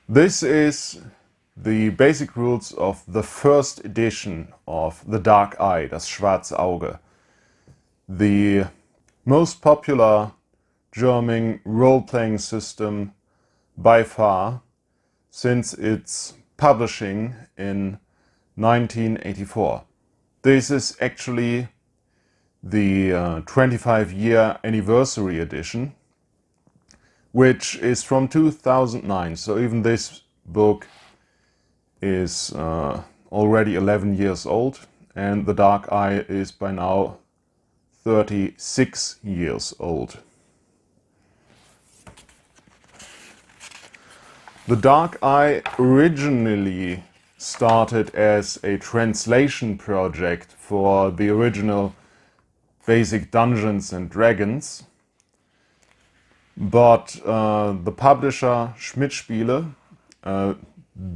This is the basic rules of the first edition of The Dark Eye, das schwarze Auge. The most popular German role-playing system by far since its publishing in 1984. This is actually the 25-year anniversary edition, which is from 2009. So even this book is already 11 years old, and The Dark Eye is by now 36 years old. The Dark Eye originally started as a translation project for the original basic Dungeons and Dragons, but the publisher Schmidt-Spiele, a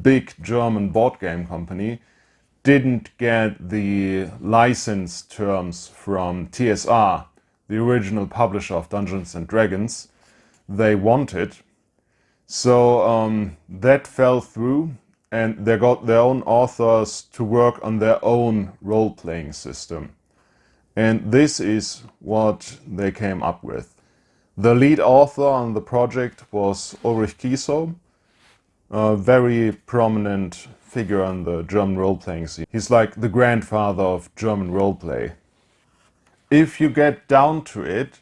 big German board game company, didn't get the license terms from TSR, the original publisher of Dungeons and Dragons, they wanted. So that fell through, and they got their own authors to work on their own role-playing system. And this is what they came up with. The lead author on the project was Ulrich Kiesow, a very prominent figure in the German role-playing scene. He's like the grandfather of German roleplay. If you get down to it,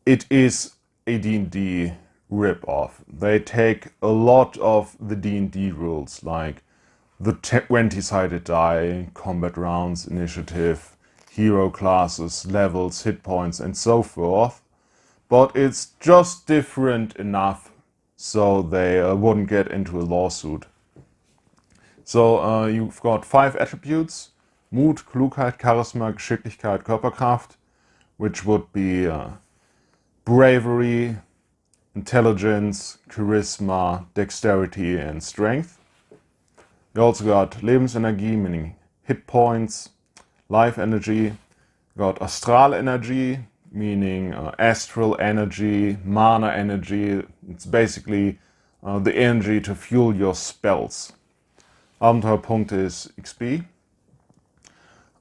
it is a D&D rip-off. They take a lot of the D&D rules, like the 20-sided die, combat rounds, initiative, hero classes, levels, hit points, and so forth. But it's just different enough so they wouldn't get into a lawsuit. So you've got 5 attributes: Mut, Klugheit, Charisma, Geschicklichkeit, Körperkraft, which would be bravery, intelligence, charisma, dexterity, and strength. You also got Lebensenergie, meaning hit points, life energy. You got astral energy, meaning astral energy, mana energy. It's basically the energy to fuel your spells. Abenteuerpunkte is XP.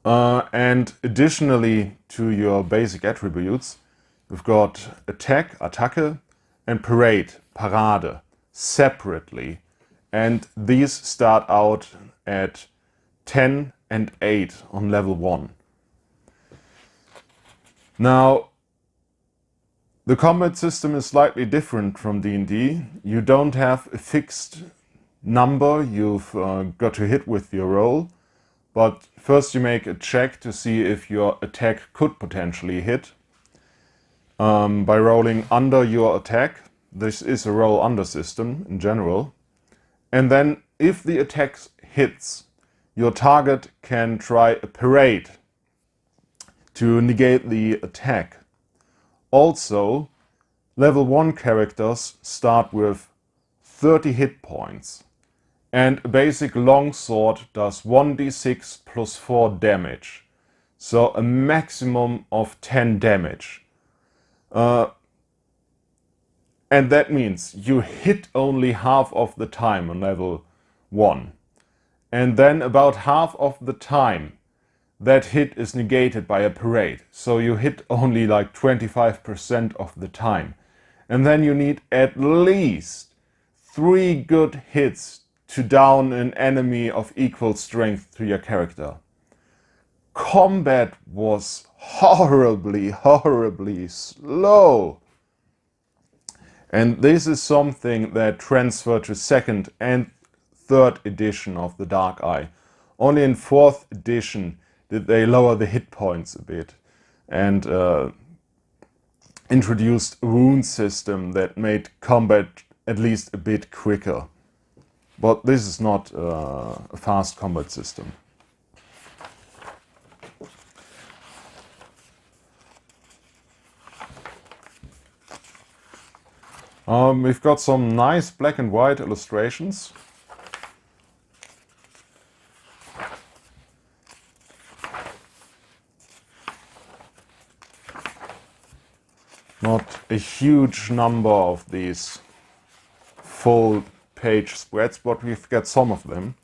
And additionally to your basic attributes, you've got attack, Attacke, and parade, Parade, separately. And these start out at 10 and 8 on level 1. Now, the combat system is slightly different from D&D. You don't have a fixed number you've got to hit with your roll, but first you make a check to see if your attack could potentially hit by rolling under your attack. This is a roll under system in general. And then if the attack hits, your target can try a parade to negate the attack. Also, level 1 characters start with 30 hit points, and a basic longsword does 1d6 plus 4 damage, so a maximum of 10 damage. And that means you hit only half of the time on level 1. And then about half of the time that hit is negated by a parade. So you hit only like 25% of the time. And then you need at least 3 good hits to down an enemy of equal strength to your character. Combat was horribly, horribly slow. And this is something that transferred to 2nd and 3rd edition of The Dark Eye. Only in 4th edition did they lower the hit points a bit and introduced a rune system that made combat at least a bit quicker. But this is not a fast combat system. We've got some nice black and white illustrations. Not a huge number of these full page spreads, but we've got some of them.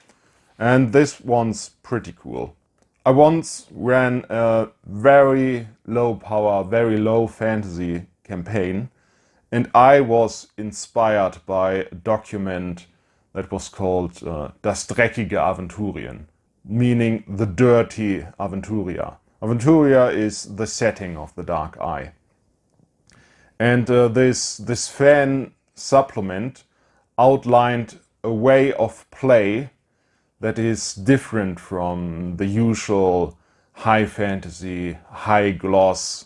And this one's pretty cool. I once ran a very low power, very low fantasy campaign, and I was inspired by a document that was called Das dreckige Aventurien, meaning the dirty Aventuria. Aventuria is the setting of the Dark Eye. And this fan supplement outlined a way of play that is different from the usual high fantasy, high gloss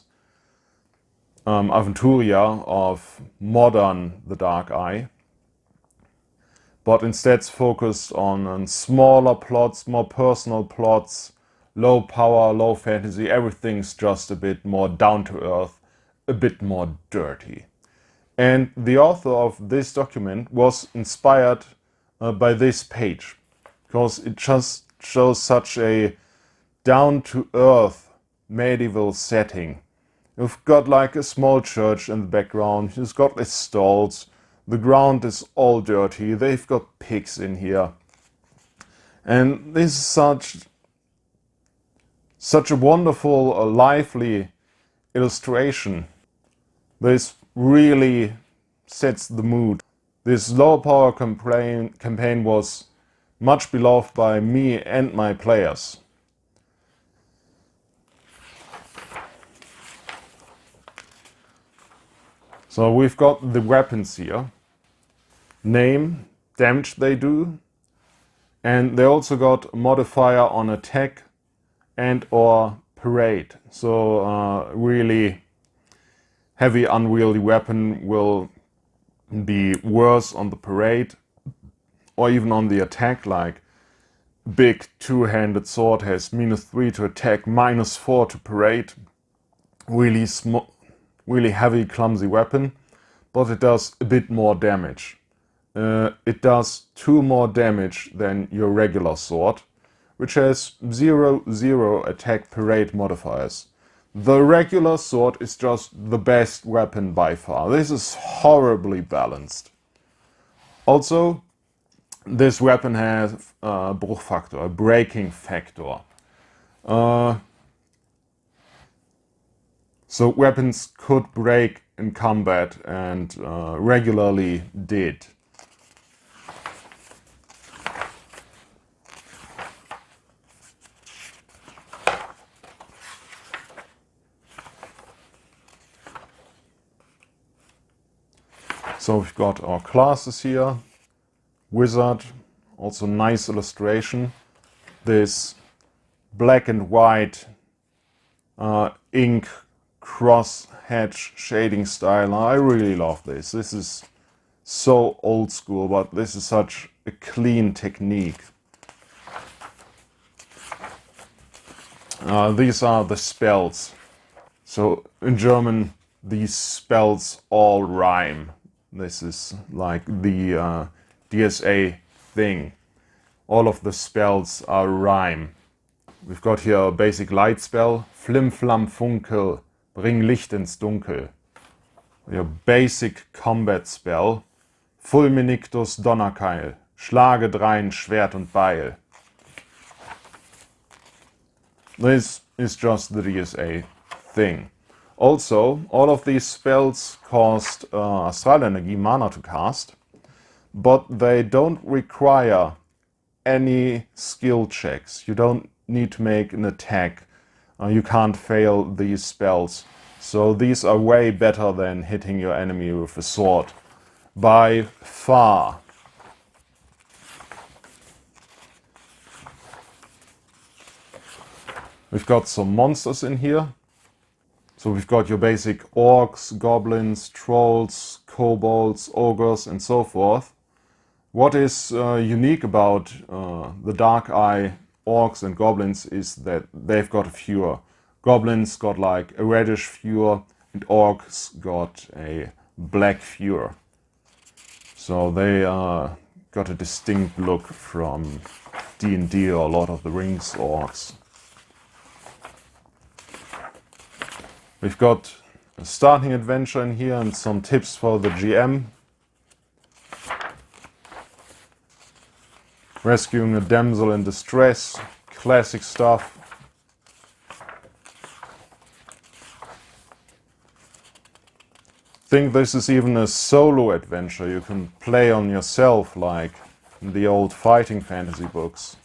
Aventuria of modern The Dark Eye, but instead focused on smaller plots, more personal plots, low power, low fantasy. Everything's just a bit more down to earth, a bit more dirty. And the author of this document was inspired by this page, because it just shows such a down-to-earth medieval setting. You've got like a small church in the background, you've got these stalls, the ground is all dirty, they've got pigs in here. And this is such a wonderful, lively illustration. This really sets the mood. This low power campaign was much beloved by me and my players. So we've got the weapons here. Name, damage they do, and they also got a modifier on attack and or parade. So really heavy unwieldy weapon will be worse on the parade or even on the attack, like big two-handed sword has -3 to attack, -4 to parade. Really heavy, clumsy weapon, but it does a bit more damage. It does 2 more damage than your regular sword, which has 0 attack parade modifiers. The regular sword is just the best weapon by far. This is horribly balanced. Also, this weapon has a Bruchfaktor, a breaking factor. So weapons could break in combat and regularly did. So we've got our classes here. Wizard, also nice illustration. This black and white ink cross hatch shading style. I really love this. This is so old school, but this is such a clean technique. These are the spells. So in German, these spells all rhyme. This is like the DSA thing. All of the spells are rhyme. We've got here a basic light spell. Flim flam funkel, bring Licht ins Dunkel. Your basic combat spell. Fulminictus Donnerkeil, schlage drein Schwert und Beil. This is just the DSA thing. Also, all of these spells cost Astralenergie, mana to cast, but they don't require any skill checks. You don't need to make an attack. You can't fail these spells. So these are way better than hitting your enemy with a sword. By far. We've got some monsters in here. So we've got your basic orcs, goblins, trolls, kobolds, ogres, and so forth. What is unique about the Dark Eye orcs and goblins is that they've got a fure. Goblins got like a reddish fure, and orcs got a black fure. So they got a distinct look from D&D or Lord of the Rings orcs. We've got a starting adventure in here and some tips for the GM. Rescuing a damsel in distress, classic stuff. Think this is even a solo adventure you can play on yourself, like in the old fighting fantasy books.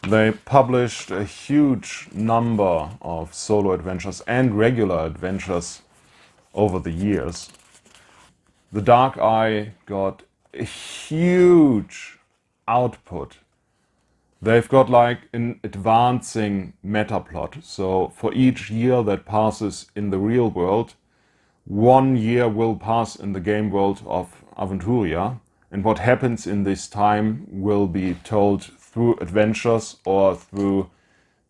They published a huge number of solo adventures and regular adventures over the years. The Dark Eye got a huge output. They've got like an advancing meta plot. So for each year that passes in the real world, 1 year will pass in the game world of Aventuria. And what happens in this time will be told through adventures or through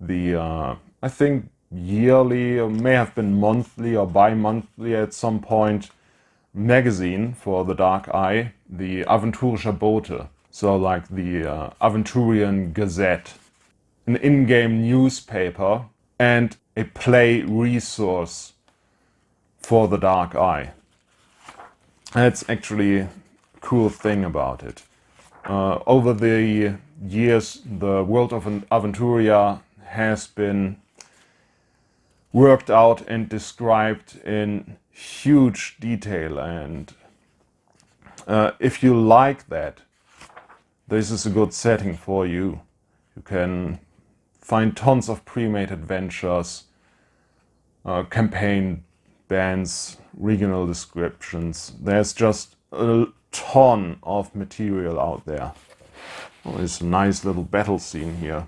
the, I think, yearly, or may have been monthly or bi-monthly at some point, magazine for the Dark Eye, the Aventurische Bote. So like the Aventurian Gazette, an in-game newspaper and a play resource for the Dark Eye. That's actually a cool thing about it. Over the years, the world of Aventuria has been worked out and described in huge detail, and if you like that, this is a good setting for you. You can find tons of pre-made adventures, campaign bands, regional descriptions. There's just a ton of material out there. Oh, there's a nice little battle scene here.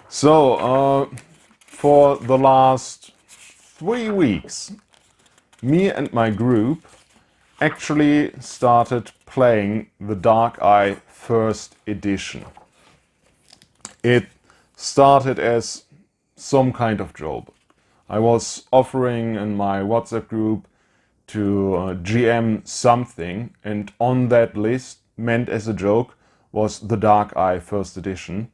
So, for the last 3 weeks, me and my group actually started playing the Dark Eye First Edition. It started as some kind of joke. I was offering in my WhatsApp group to GM something, and on that list, meant as a joke, was the Dark Eye First Edition.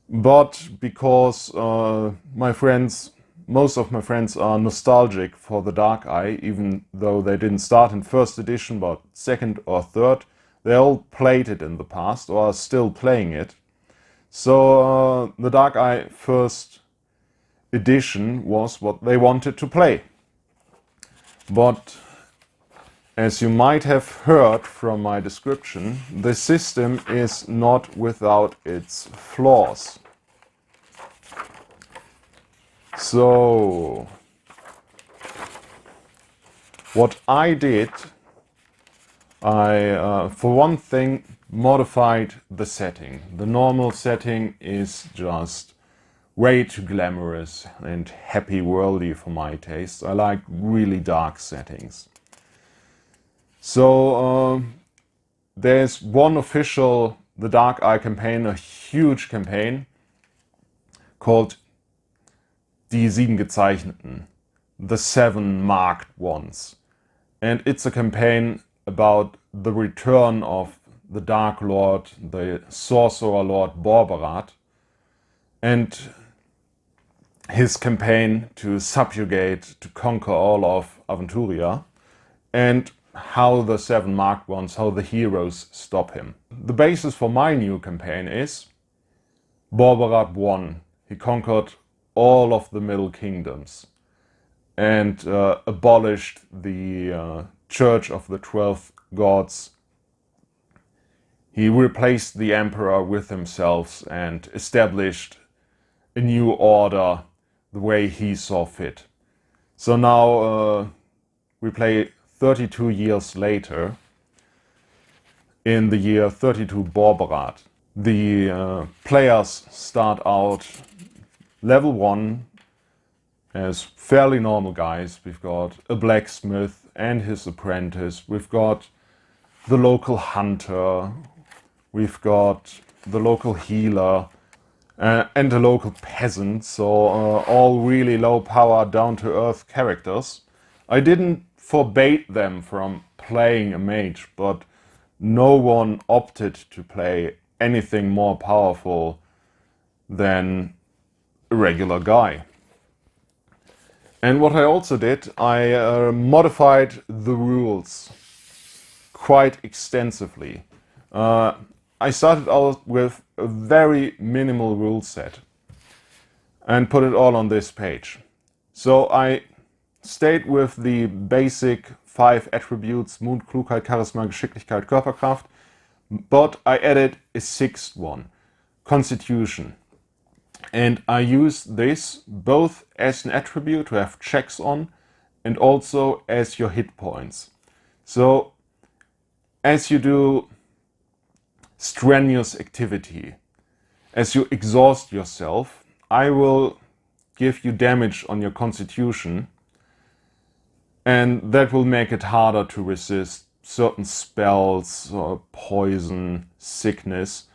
But because most of my friends are nostalgic for the Dark Eye, even though they didn't start in first edition but second or third, they all played it in the past or are still playing it. So the Dark Eye First Edition was what they wanted to play. But as you might have heard from my description, the system is not without its flaws. So, what I did, I, for one thing, modified the setting. The normal setting is just way too glamorous and happy worldy for my taste. I like really dark settings. So, there's one official The Dark Eye campaign, a huge campaign called Die 7 Gezeichneten, the 7 Marked Ones. And it's a campaign about the return of the Dark Lord, the Sorcerer Lord Borberat, and his campaign to subjugate, to conquer all of Aventuria, and how the 7 Marked Ones, how the heroes stop him. The basis for my new campaign is Borberat won. He conquered all of the Middle Kingdoms and abolished the Church of the 12 Gods. He replaced the Emperor with himself and established a new order the way he saw fit. So now we play 32 years later, in the year 32 Borberat. The players start out level 1 as fairly normal guys. We've got a blacksmith and his apprentice. We've got the local hunter. We've got the local healer and the local peasant. So all really low power, down to earth characters. I didn't forbade them from playing a mage, but no one opted to play anything more powerful than a regular guy. And what I also did, I modified the rules quite extensively. I started out with a very minimal rule set and put it all on this page. So I stayed with the basic 5 attributes: Mut, Klugheit, Charisma, Geschicklichkeit, Körperkraft, but I added a 6th one, Constitution. And I use this both as an attribute to have checks on and also as your hit points. So as you do strenuous activity, as you exhaust yourself, I will give you damage on your constitution, and that will make it harder to resist certain spells or poison, sickness.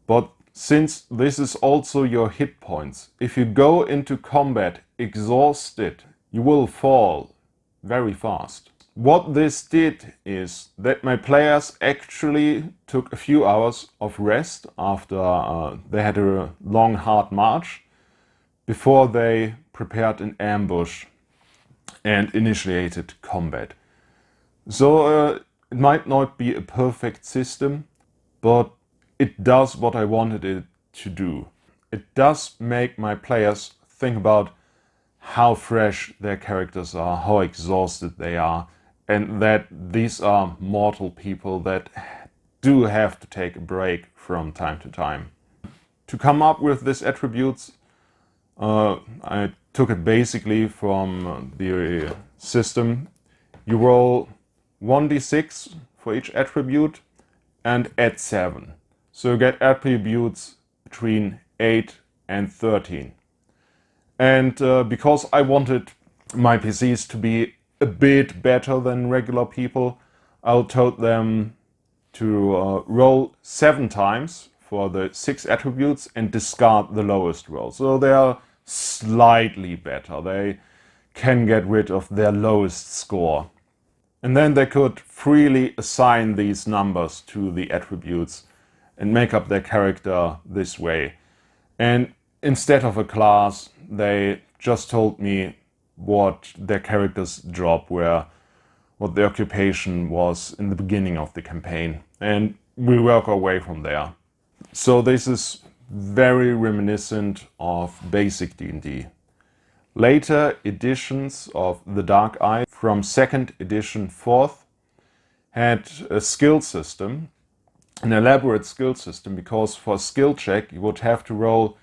But since this is also your hit points, if you go into combat exhausted, you will fall very fast. What this did is that my players actually took a few hours of rest after they had a long, hard march before they prepared an ambush and initiated combat. So it might not be a perfect system, but it does what I wanted it to do. It does make my players think about how fresh their characters are, how exhausted they are, and that these are mortal people that do have to take a break from time to time. To come up with these attributes, I took it basically from the system. You roll 1d6 for each attribute and add 7. So you get attributes between 8 and 13. And because I wanted my PCs to be a bit better than regular people, I told them to roll 7 times for the 6 attributes and discard the lowest roll. So they are slightly better. They can get rid of their lowest score. And then they could freely assign these numbers to the attributes and make up their character this way. And instead of a class, they just told me what their character's job were, what the occupation was in the beginning of the campaign. And we work our way from there. So this is very reminiscent of basic D&D. Later editions of The Dark Eye, from 2nd edition 4th, had a skill system, an elaborate skill system, because for a skill check you would have to roll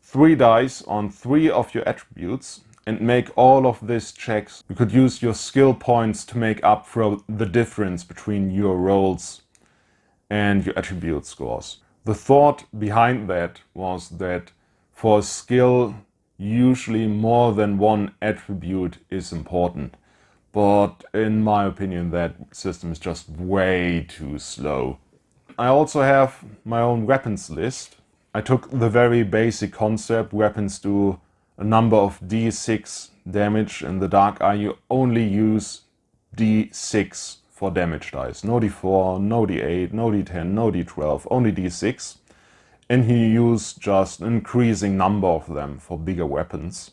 3 dice on 3 of your attributes and make all of these checks. You could use your skill points to make up for the difference between your rolls and your attribute scores. The thought behind that was that for a skill, usually more than one attribute is important. But in my opinion, that system is just way too slow. I also have my own weapons list. I took the very basic concept: weapons do a number of d6 damage. In the Dark Eye, you only use d6 for damage dice. No d4, no d8, no d10, no d12, only d6. And he used just an increasing number of them for bigger weapons.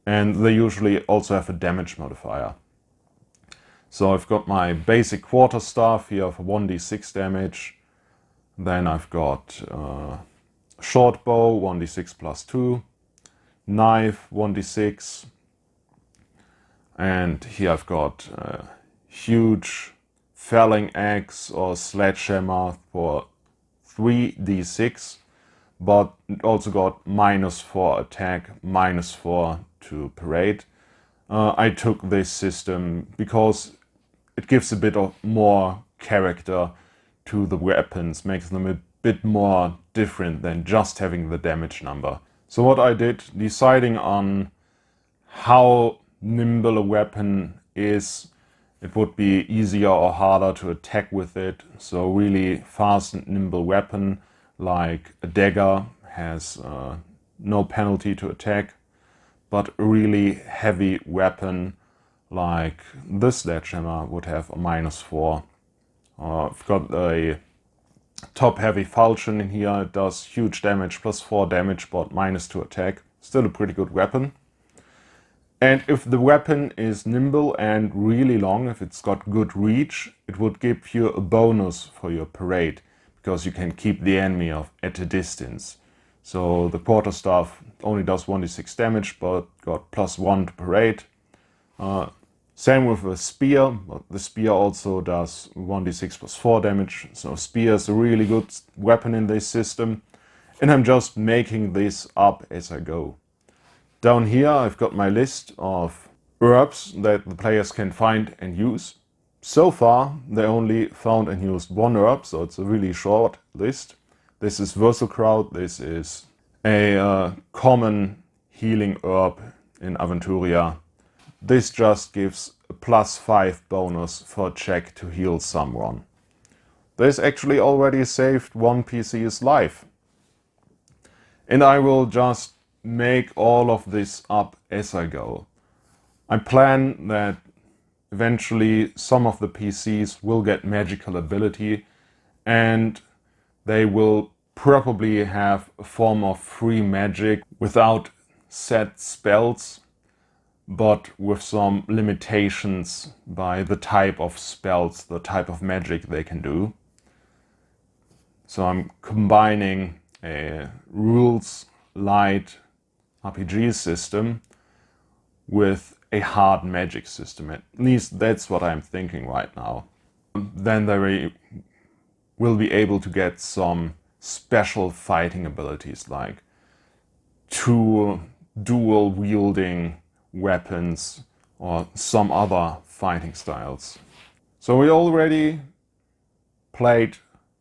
And they usually also have a damage modifier. So I've got my basic quarterstaff here for 1d6 damage. Then I've got short bow, 1d6 plus 2. Knife, 1d6. And here I've got huge felling axe or sledgehammer for 3d6, but it also got -4 attack, -4 to parade. I took this system because it gives a bit of more character to the weapons, makes them a bit more different than just having the damage number. So what I did, deciding on how nimble a weapon is, it would be easier or harder to attack with it. So really fast and nimble weapon like a dagger has no penalty to attack, but a really heavy weapon like this sledgehammer would have a -4. I've got a top heavy falchion in here. It does huge damage, +4 damage, but -2 attack. Still a pretty good weapon. And if the weapon is nimble and really long, if it's got good reach, it would give you a bonus for your parade, because you can keep the enemy at a distance. So the quarterstaff only does 1d6 damage, but got +1 to parade. Same with a spear, but the spear also does 1d6 +4 damage. So spear is a really good weapon in this system. And I'm just making this up as I go. Down here I've got my list of herbs that the players can find and use. So far they only found and used one herb, so it's a really short list. This is Wurzelkraut. This is a common healing herb in Aventuria. This just gives a +5 bonus for a check to heal someone. This actually already saved one PC's life. And I will just make all of this up as I go. I plan that eventually some of the PCs will get magical ability, and they will probably have a form of free magic without set spells, but with some limitations by the type of spells, the type of magic they can do. So I'm combining a rules light RPG system with a hard magic system. At least that's what I'm thinking right now. Then they will be able to get some special fighting abilities, like 2 dual wielding weapons or some other fighting styles. So we already played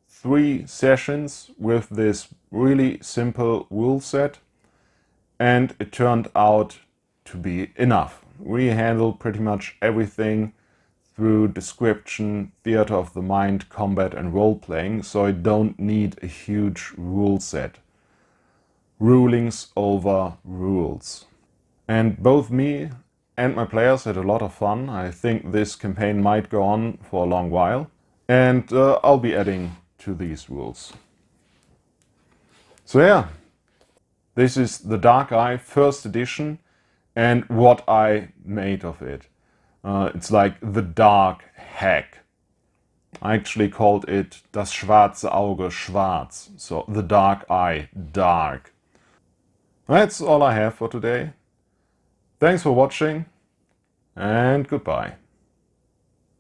3 sessions with this really simple rule set, and it turned out to be enough. We handled pretty much everything through description, theater of the mind, combat and role-playing, so I don't need a huge rule set. Rulings over rules. And both me and my players had a lot of fun. I think this campaign might go on for a long while, and I'll be adding to these rules. So yeah, this is the Dark Eye 1st edition and what I made of it. It's like the dark hack. I actually called it Das schwarze Auge schwarz, so the dark eye dark. That's all I have for today. Thanks for watching and goodbye.